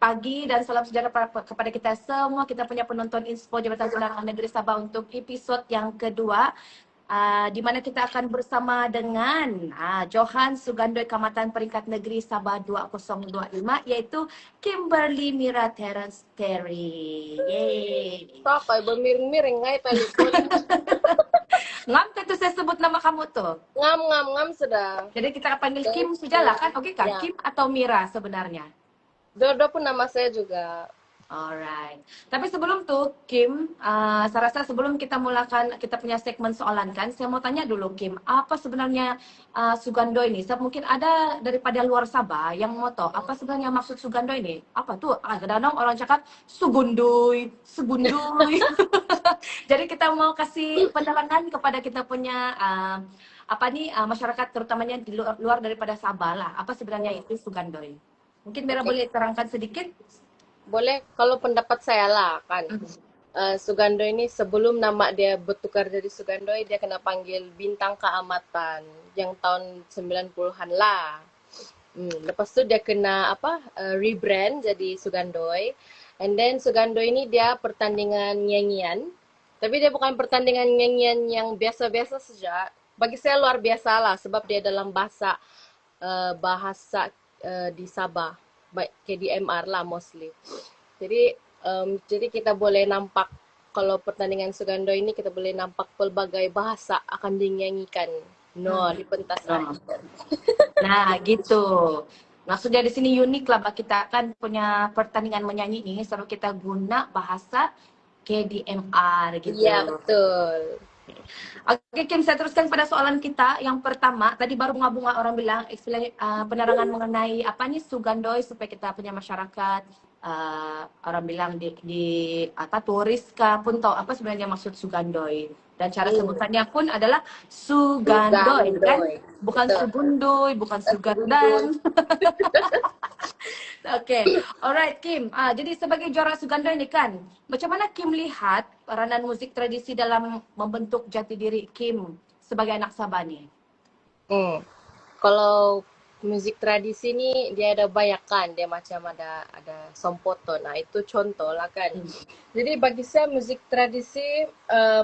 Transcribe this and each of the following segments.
pagi dan salam sejahtera kepada kita semua, kita punya penonton Inspo Jabatan Penerangan Negeri Sabah untuk episod yang kedua. Di mana kita akan bersama dengan Johan Sugandoi Kamatan Peringkat Negeri Sabah 2025, iaitu Kimberly Mira Terence Terry. Yeay. Apa bermiring-miring ngai telepon. Ngam tentu saya sebut nama kamu tuh. Ngam sudah. Jadi kita panggil Kim sajalah kan? Oke kah? Ya. Kim atau Mira sebenarnya? Dua-dua pun nama saya juga. Alright. Tapi sebelum tuh, Kim, saya rasa sebelum kita mulakan kita punya segmen soalan kan, saya mau tanya dulu Kim, apa sebenarnya Sugandoi ini? Mungkin ada daripada luar Sabah yang mau tahu apa sebenarnya maksud Sugandoi ini? Apa tuh? Kadang-kadang orang cakap Sugundoi, Sugundoi. Jadi kita mau kasih penerangan kepada kita punya masyarakat terutamanya di luar daripada Sabah lah. Apa sebenarnya itu Sugandoi? Mungkin Mira boleh terangkan sedikit? Boleh, kalau pendapat saya lah kan. Sugandoi ini sebelum nama dia bertukar jadi Sugandoi, dia kena panggil Bintang Keamatan yang tahun 90-an lah. Lepas tu dia kena rebrand jadi Sugandoi. And then Sugandoi ini dia pertandingan nyanyian. Tapi dia bukan pertandingan nyanyian yang biasa-biasa saja. Bagi saya luar biasa lah sebab dia dalam bahasa di Sabah. Baik KDMR lah mostly. Jadi kita boleh nampak kalau pertandingan Sugandoi ini kita boleh nampak pelbagai bahasa akan dinyanyikan. Di pentas hari. Nah, gitu. Maksudnya di sini unik lah kita kan punya pertandingan menyanyi ini selalu kita guna bahasa KDMR gitu. Iya, betul. Oke, Kim, saya teruskan pada soalan kita. Yang pertama, tadi baru bunga-bunga orang bilang penerangan mengenai apa nih Sugandoi supaya kita punya masyarakat orang bilang di turis pun tahu apa sebenarnya maksud Sugandoi. Dan cara sebutannya pun adalah Sugandoi, kan? Bukan Sugundoi, bukan Sugandan. Oke, alright Kim. Jadi sebagai juara Sugandoi ini kan, macam mana Kim lihat peranan musik tradisi dalam membentuk jati diri Kim sebagai anak Sabah nih? Kalau musik tradisi ni dia ada banyak kan, dia macam ada sompoto. Nah itu contoh lah kan. Jadi bagi saya musik tradisi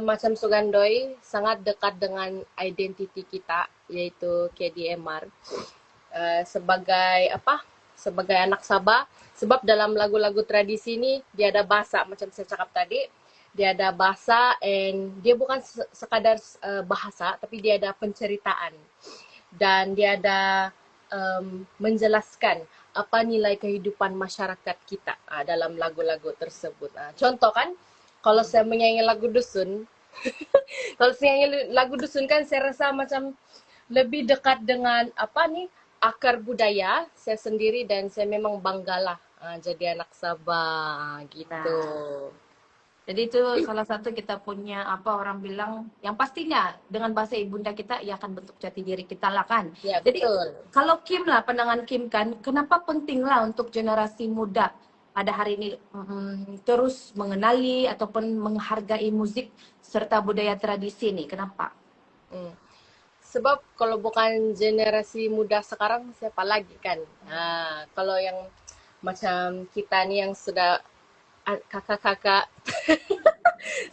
macam Sugandoi sangat dekat dengan identiti kita, yaitu KDMR. Sebagai anak Sabah, sebab dalam lagu-lagu tradisi ni dia ada bahasa macam saya cakap tadi, dia ada bahasa and dia bukan sekadar bahasa tapi dia ada penceritaan dan dia ada menjelaskan apa nilai kehidupan masyarakat kita dalam lagu-lagu tersebut. Contoh kan, kalau saya menyanyi lagu dusun, kalau saya nyanyi lagu dusun kan saya rasa macam lebih dekat dengan akar budaya saya sendiri dan saya memang banggalah jadi anak Sabah gitu. Jadi itu salah satu kita punya orang bilang yang pastinya dengan bahasa ibunda kita ia akan bentuk jati diri kita lah kan. Ya, jadi betul. Kalau Kim lah, pandangan Kim kan, kenapa penting lah untuk generasi muda pada hari ini terus mengenali ataupun menghargai musik serta budaya tradisi nih, kenapa? Sebab kalau bukan generasi muda sekarang siapa lagi kan? Kalau yang macam kita nih yang sudah kakak-kakak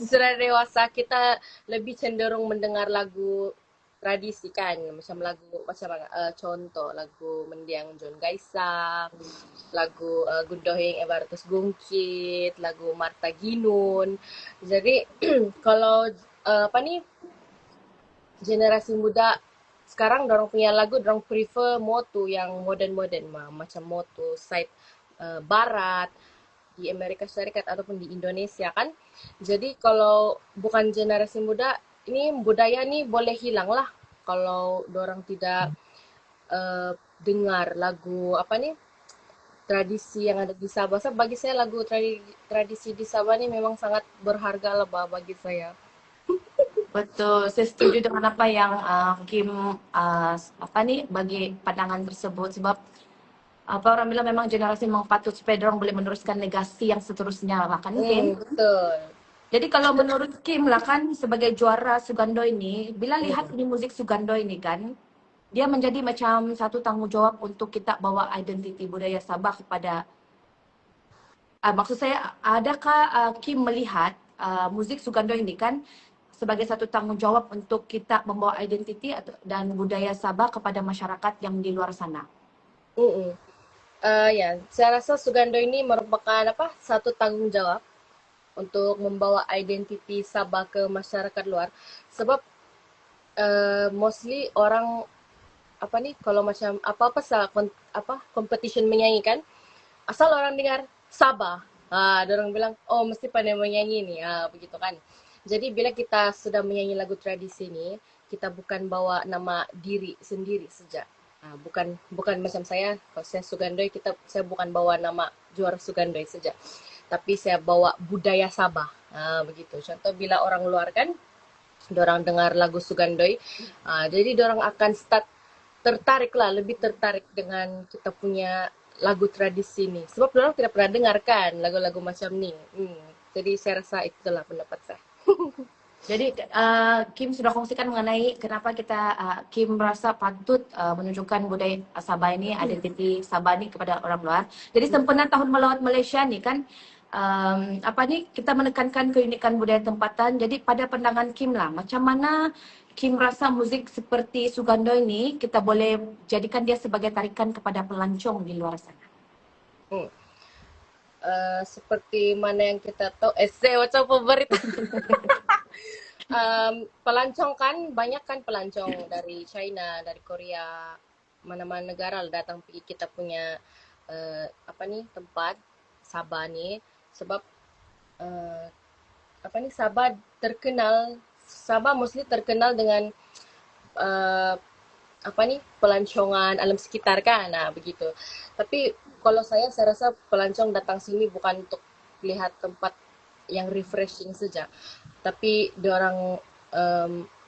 sudah dewasa, kita lebih cenderung mendengar lagu tradisi kan, contoh lagu Mendiang John Gaisang, lagu Gundohing Ebaratus Gungkit, lagu Marta Ginun. Jadi kalau generasi muda sekarang dorang punya lagu, dorang prefer motu yang modern-modern macam motu side barat di Amerika Serikat ataupun di Indonesia kan. Jadi kalau bukan generasi muda, ini budaya nih boleh hilang lah kalau dorang tidak dengar lagu tradisi yang ada di Sabah. So, bagi saya lagu tradisi di Sabah ini memang sangat berharga lah bagi saya. Betul, saya setuju dengan apa yang Kim bagi pandangan tersebut sebab orang bilang memang generasi memang patut supaya orang boleh meneruskan legasi yang seterusnya lah kan Kim. Betul. Jadi kalau menurut Kim lah kan sebagai juara Sugandoi ini, bila lihat ini musik Sugandoi ini kan, dia menjadi macam satu tanggungjawab untuk kita bawa identiti budaya Sabah kepada maksud saya, adakah Kim melihat muzik Sugando ini kan sebagai satu tanggungjawab untuk kita membawa identiti dan budaya Sabah kepada masyarakat yang di luar sana? Mm-mm. Ya, saya rasa Sugando ini merupakan satu tanggung jawab untuk membawa identiti Sabah ke masyarakat luar. Sebab mostly orang kalau macam apa-apa competition menyanyi kan, asal orang dengar Sabah, orang bilang oh mesti pandai menyanyi nih, begitu kan. Jadi bila kita sudah menyanyi lagu tradisi ini, kita bukan bawa nama diri sendiri saja. Bukan bukan macam kalau saya Sugandoi, saya bukan bawa nama juara Sugandoi saja, tapi saya bawa budaya Sabah. Begitu. Contoh bila orang luar kan, dorang dengar lagu Sugandoi, jadi dorang akan lebih tertarik dengan kita punya lagu tradisi ni. Sebab dorang tidak pernah dengar kan lagu-lagu macam ni. Jadi saya rasa itulah pendapat saya. Jadi Kim sudah kongsikan mengenai kenapa Kim merasa patut menunjukkan budaya Sabah ini, identiti Sabah ini kepada orang luar. Jadi sempena Tahun Melawat Malaysia ni kan, kita menekankan keunikan budaya tempatan. Jadi pada pandangan Kim lah, macam mana Kim rasa muzik seperti Sugando ini kita boleh jadikan dia sebagai tarikan kepada pelancong di luar sana? Hmm. Seperti mana yang kita tahu, saya macam pemberita. Pelancong kan, banyak kan pelancong dari China, dari Korea, mana-mana negara datang pergi kita punya tempat Sabah ni. Sebab Sabah mostly terkenal dengan pelancongan alam sekitar kan, begitu. Tapi kalau saya rasa pelancong datang sini bukan untuk lihat tempat yang refreshing saja, tapi diorang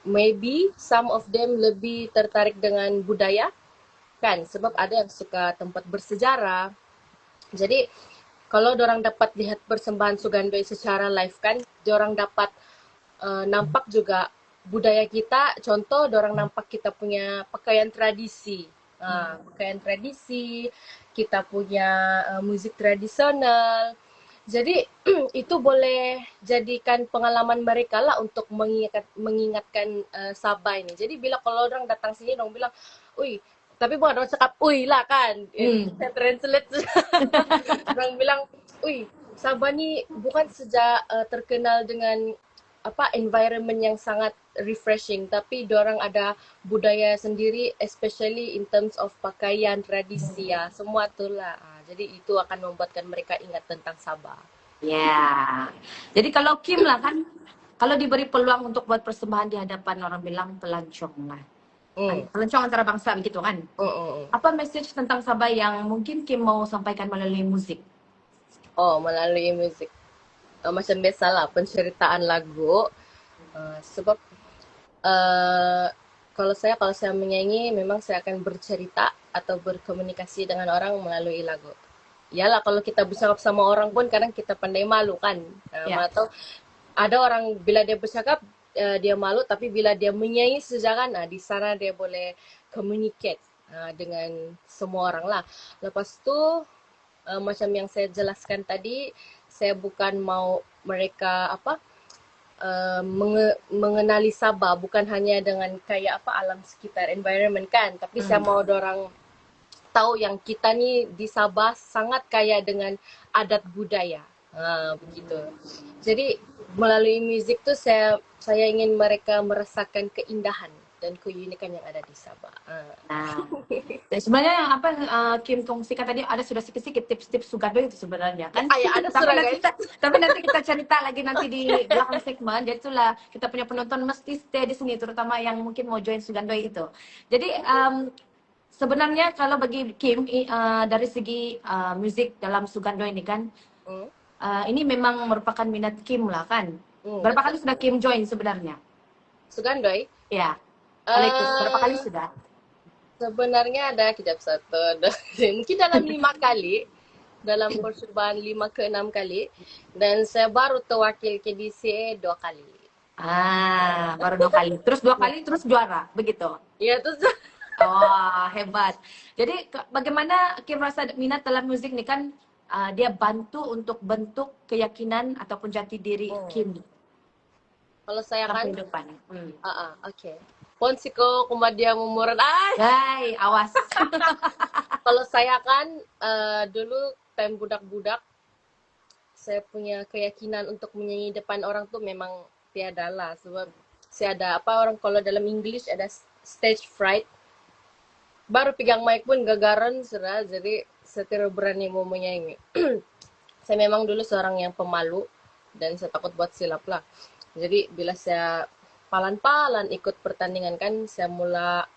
maybe some of them lebih tertarik dengan budaya kan, sebab ada yang suka tempat bersejarah. Jadi kalau diorang dapat lihat persembahan Sugandoi secara live kan, diorang dapat nampak juga budaya kita. Contoh, diorang nampak kita punya pakaian tradisi, kita punya musik tradisional. Jadi itu boleh jadikan pengalaman mereka lah untuk mengingatkan Sabah ini. Jadi bila kalau orang datang sini, orang bilang, "Ui," tapi bukan orang cakap "ui" lah kan. Saya translate. Orang bilang, "Ui, Sabah ni bukan saja terkenal dengan environment yang sangat refreshing, tapi diorang ada budaya sendiri, especially in terms of pakaian, tradisi, semua itulah. Jadi itu akan membuatkan mereka ingat tentang Sabah." Ya. Jadi kalau Kim lah kan, kalau diberi peluang untuk buat persembahan di hadapan orang bilang pelancong lah. Pelancong antara bangsa begitu kan. Apa message tentang Sabah yang mungkin Kim mau sampaikan melalui musik? Melalui musik. Macam biasalah, penceritaan lagu. Sebab kalau saya menyanyi, memang saya akan bercerita atau berkomunikasi dengan orang melalui lagu. Yalah, kalau kita bercakap sama orang pun kadang kita pandai malu kan. Atau ada orang bila dia bercakap dia malu, tapi bila dia menyanyi sejalan, di sana dia boleh communicate dengan semua orang lah. Lepas tu macam yang saya jelaskan tadi, saya bukan mau mereka mengenali Sabah bukan hanya dengan kayak alam sekitar, environment kan, tapi saya mau dorang tahu yang kita ni di Sabah sangat kaya dengan adat budaya, begitu. Jadi melalui muzik tu saya ingin mereka merasakan keindahan dan keunikan yang ada di Sabah. Dan sebenarnya apa Kim kongsikan tadi ada sudah sedikit tips-tips Sugando itu sebenarnya kan. Ada sudah guys. Tapi nanti kita cerita lagi nanti di belakang segmen. Jadi itulah kita punya penonton mesti stay di sini, terutama yang mungkin mau join Sugando itu. Jadi sebenarnya kalau bagi Kim dari segi musik dalam Sugando ini kan, ini memang merupakan minat Kim lah kan. Berapa kali sudah Kim join sebenarnya? Sugandoi? Ya. Berapa kali sudah? Sebenarnya ada kejap satu, mungkin dalam 5 kali, dalam percubaan 5 ke 6 kali, dan saya baru terwakil KDCA 2 kali. Baru 2 kali. Terus 2 kali terus juara, begitu? Ya, terus. Hebat. Jadi bagaimana Kim rasa minat dalam musik nih kan? dia bantu untuk bentuk keyakinan ataupun jati diri Kim Kalau saya dalam kan, kehidupan? oke. Ponsiko kumadia mumuran. Hai, awas. Kalau saya kan dulu time budak-budak, saya punya keyakinan untuk menyanyi depan orang tuh memang tiada lah. Sebab saya ada orang kalau dalam English ada stage fright. Baru pegang mic pun gagaran serah, jadi saya tidak berani mau menyanyi. Saya memang dulu seorang yang pemalu dan saya takut buat silap lah. Jadi bila saya palan-palan ikut pertandingan kan, saya mula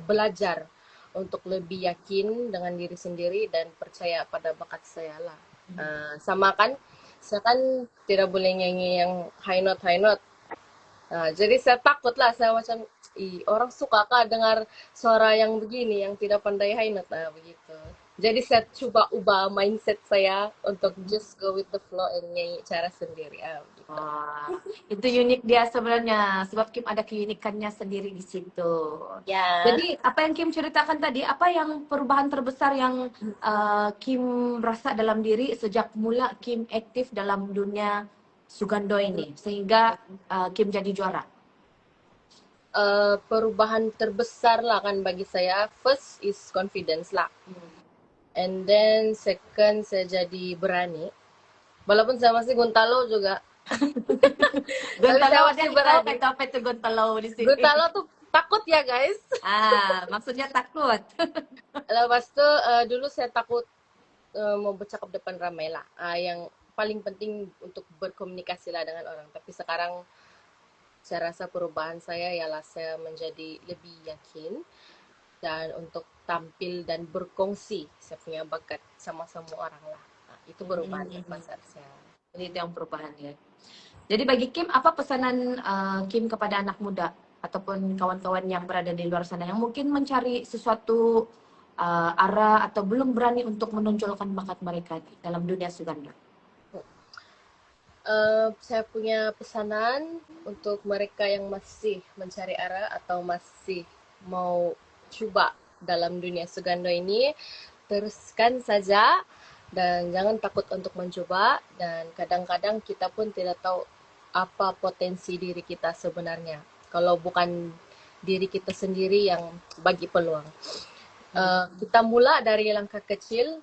belajar untuk lebih yakin dengan diri sendiri dan percaya pada bakat saya lah. Sama kan, saya kan tidak boleh nyanyi yang high note. Jadi saya takut lah, saya macam, orang suka kah dengar suara yang begini, yang tidak pandai high note, begitu. Jadi saya coba ubah mindset saya untuk just go with the flow and nyanyi cara sendiri. Begitu. Wah, itu unik dia sebenarnya, sebab Kim ada keunikannya sendiri di situ. Ya. Jadi apa yang Kim ceritakan tadi, apa yang perubahan terbesar yang Kim rasa dalam diri sejak mula Kim aktif dalam dunia Sugando ini, sehingga Kim jadi juara? Perubahan terbesar lah kan bagi saya, first is confidence lah. And then second, saya jadi berani. Walaupun saya masih Gontalo juga. Gontalo, masih dia tahu berani. kata apa itu Gontalo di sini. Gontalo tuh takut ya guys. Maksudnya takut. Lepas tu dulu saya takut mau bercakap depan ramai lah. Yang paling penting untuk berkomunikasi lah dengan orang. Tapi sekarang saya rasa perubahan saya ialah saya menjadi lebih yakin dan untuk tampil dan berkongsi saya punya bakat sama-sama orang lah. Itu perubahan terbesar saya. Jadi itu yang perubahan ya. Jadi bagi Kim, apa pesanan Kim kepada anak muda ataupun kawan-kawan yang berada di luar sana yang mungkin mencari sesuatu arah atau belum berani untuk menonjolkan bakat mereka dalam dunia Sugando? Saya punya pesanan untuk mereka yang masih mencari arah atau masih mau coba dalam dunia Sugando ini, teruskan saja dan jangan takut untuk mencoba. Dan kadang-kadang kita pun tidak tahu apa potensi diri kita sebenarnya kalau bukan diri kita sendiri yang bagi peluang. Kita mula dari langkah kecil,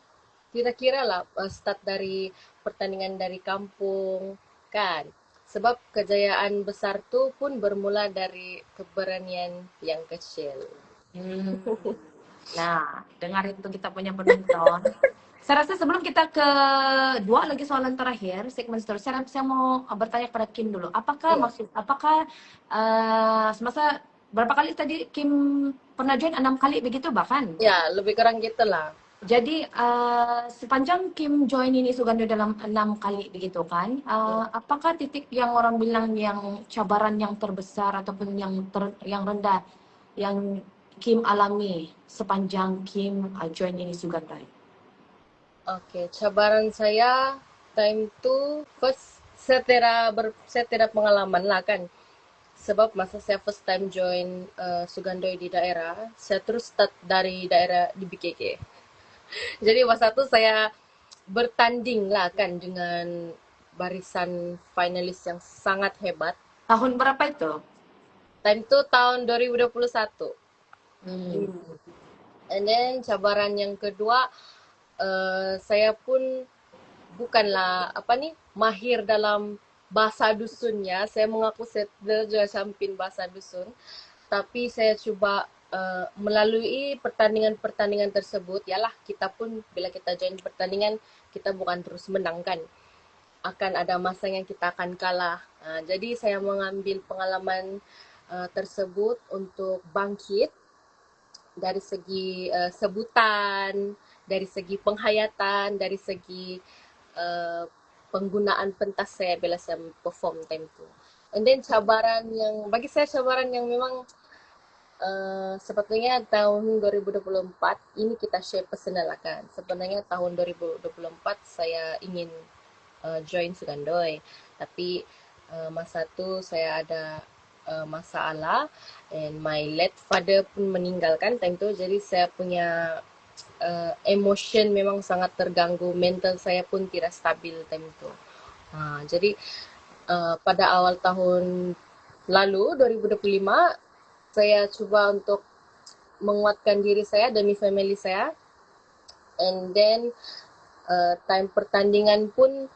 kira-kira lah start dari pertandingan dari kampung kan, sebab kejayaan besar tu pun bermula dari keberanian yang kecil. Nah, dengar itu kita punya penonton. Saya rasa sebelum kita ke dua lagi soalan terakhir segmen seterusnya, saya mau bertanya kepada Kim dulu. Apakah semasa berapa kali tadi Kim pernah join 6 kali begitu bahkan? Ya, lebih kurang gitu lah. Jadi sepanjang Kim join ini Sugando dalam 6 kali begitu kan, apakah titik yang orang bilang yang cabaran yang terbesar ataupun yang rendah yang Kim alami sepanjang Kim join ini Sugando? Oke, cabaran saya time tu first saya tidak pengalaman lah kan. Sebab masa saya first time join Sugandoi di daerah, saya terus start dari daerah di BKK. Jadi masa itu saya bertanding lah kan dengan barisan finalis yang sangat hebat. Tahun berapa itu? Time itu tahun 2021. And then cabaran yang kedua, saya pun bukanlah mahir dalam bahasa dusunnya. Saya mengaku saya juga sampin bahasa dusun. Tapi saya coba melalui pertandingan-pertandingan tersebut, yalah kita pun bila kita join pertandingan, kita bukan terus menang kan. Akan ada masa yang kita akan kalah. Jadi saya mengambil pengalaman tersebut untuk bangkit dari segi sebutan, dari segi penghayatan, dari segi penggunaan pentas saya bila saya perform time itu. And then bagi saya cabaran yang memang sebetulnya tahun 2024 ini kita share personal lah kan. Sebenarnya tahun 2024 saya ingin join Sugandoi, tapi masa tu saya ada masalah and my late father pun meninggalkan time tu, jadi saya punya emotion memang sangat terganggu, mental saya pun tidak stabil time itu. Jadi pada awal tahun lalu 2025 saya coba untuk menguatkan diri saya demi family saya, and then time pertandingan pun,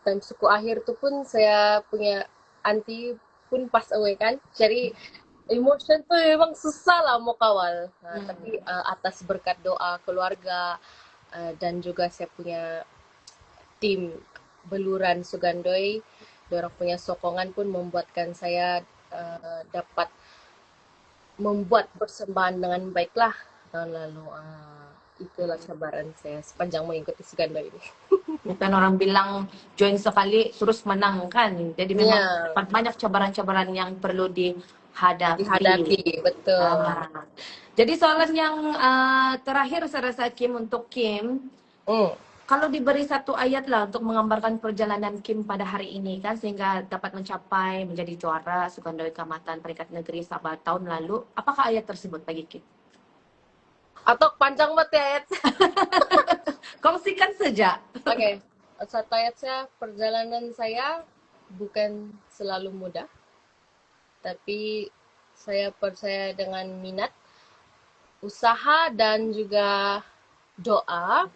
time suku akhir tu pun saya punya aunty pun pass away kan. Jadi emotion tu memang susah lah mau kawal. Tapi atas berkat doa keluarga dan juga saya punya tim beluran Sugandoi, dorang punya sokongan pun membuatkan saya dapat membuat persembahan dengan baiklah tahun lalu. Itulah cabaran saya sepanjang mengikuti Sugandoi ini. Bukan orang bilang join sekali terus menang kan. Jadi memang Ya, banyak cabaran-cabaran yang perlu dihadapi. dihadapi, betul. Jadi soalan yang terakhir saya rasa Kim, untuk Kim, kalau diberi satu ayat lah untuk menggambarkan perjalanan Kim pada hari ini kan, sehingga dapat mencapai menjadi juara Sugandoi Kecamatan peringkat negeri Sabah tahun lalu, apakah ayat tersebut bagi Kim? Atau panjang banget ya ayat. Kongsikan saja. Oke, satu ayat saya, perjalanan saya bukan selalu mudah, tapi saya percaya dengan minat, usaha dan juga doa,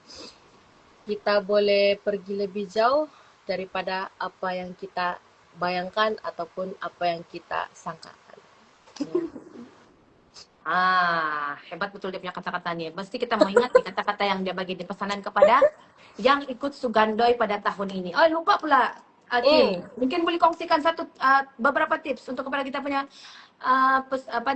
kita boleh pergi lebih jauh daripada apa yang kita bayangkan ataupun apa yang kita sangkakan. Hebat betul dia punya kata-kata nih. Mesti kita mau ingat nih kata-kata yang dia bagi di pesanan kepada yang ikut Sugandoi pada tahun ini. Oh, lupa pula, Kim. Mungkin boleh kongsikan beberapa tips untuk kepada kita punya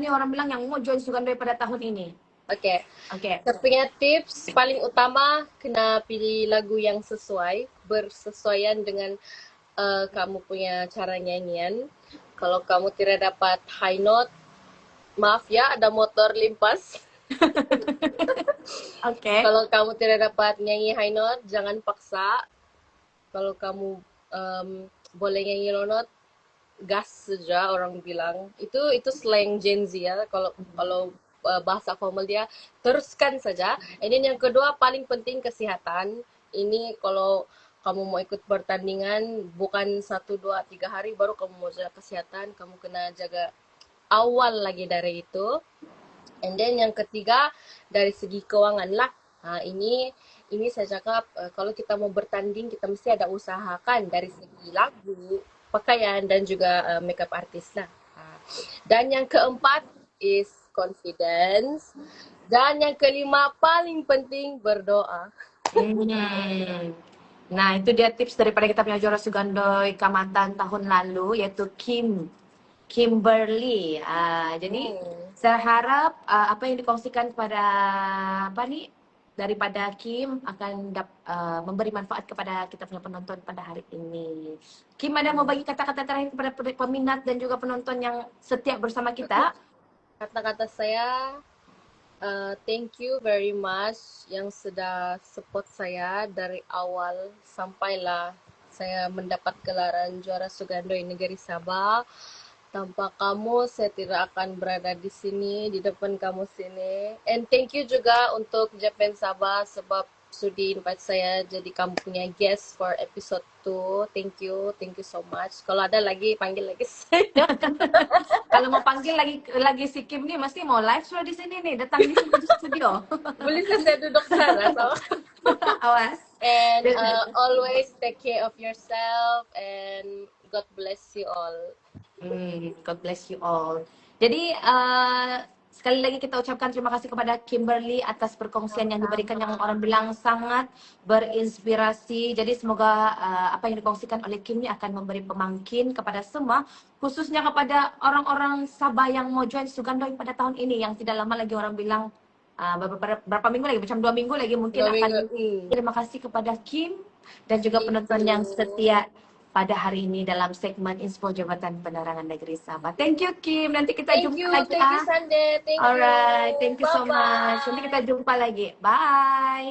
orang bilang yang mau join Sugandoi pada tahun ini. Oke. Oke. Saya punya tips paling utama, kena pilih lagu yang sesuai, bersesuaian dengan kamu punya cara nyanyian. Kalau kamu tidak dapat high note, maaf ya, ada motor limpas. Oke. Kalau kamu tidak dapat nyanyi high note, jangan paksa. Kalau kamu boleh nyanyi low note, gas saja orang bilang. Itu slang Gen Z ya. Kalau bahasa formal dia, teruskan saja. Ini yang kedua, paling penting kesehatan. Ini kalau kamu mau ikut pertandingan, bukan 1, 2, 3 hari baru kamu mau jaga kesehatan, kamu kena jaga awal lagi dari itu. And then yang ketiga, dari segi keuangan lah. Ini saya cakap, kalau kita mau bertanding, kita mesti ada usahakan dari segi lagu, pakaian, dan juga makeup artist lah. Dan yang keempat is confidence. Dan yang kelima, paling penting, berdoa. Nah, itu dia tips daripada kita punya juara Sugandoi Kecamatan tahun lalu, yaitu Kimberly. Jadi saya harap apa yang dikongsikan kepada daripada Kim akan memberi manfaat kepada kita punya penonton pada hari ini. Kim, ada mau bagi kata-kata terakhir kepada peminat dan juga penonton yang setia bersama kita? Kata-kata saya, thank you very much yang sudah support saya dari awal sampailah saya mendapat gelaran juara Sugandoi Negeri Sabah. Tanpa kamu, saya tidak akan berada di sini, di depan kamu sini. And thank you juga untuk Japan Sabah sebab sudi invite saya jadi kamu punya guest for episode 2. Thank you so much. Kalau ada lagi, panggil lagi saya. Kalau mau panggil lagi si Kim nih, mesti mau live show di sini nih, datang di sini di studio. Boleh saya duduk sana sama. Awas. And always take care of yourself and God bless you all. God bless you all. Jadi sekali lagi kita ucapkan terima kasih kepada Kimberly atas perkongsian yang diberikan yang orang bilang sangat berinspirasi. Jadi semoga apa yang dikongsikan oleh Kim ini akan memberi pemangkin kepada semua, khususnya kepada orang-orang Sabah yang mau join Sugandoi pada tahun ini, yang tidak lama lagi orang bilang berapa minggu lagi, macam 2 minggu lagi mungkin akan. Terima kasih kepada Kim dan juga penonton yang setia pada hari ini dalam segmen Inspo Jabatan Penerangan Negeri Sabah. Thank you, Kim. Nanti kita jumpa lagi. Thank you, Sande. Thank you. Alright, thank you so Bye-bye. much. Nanti kita jumpa lagi. Bye.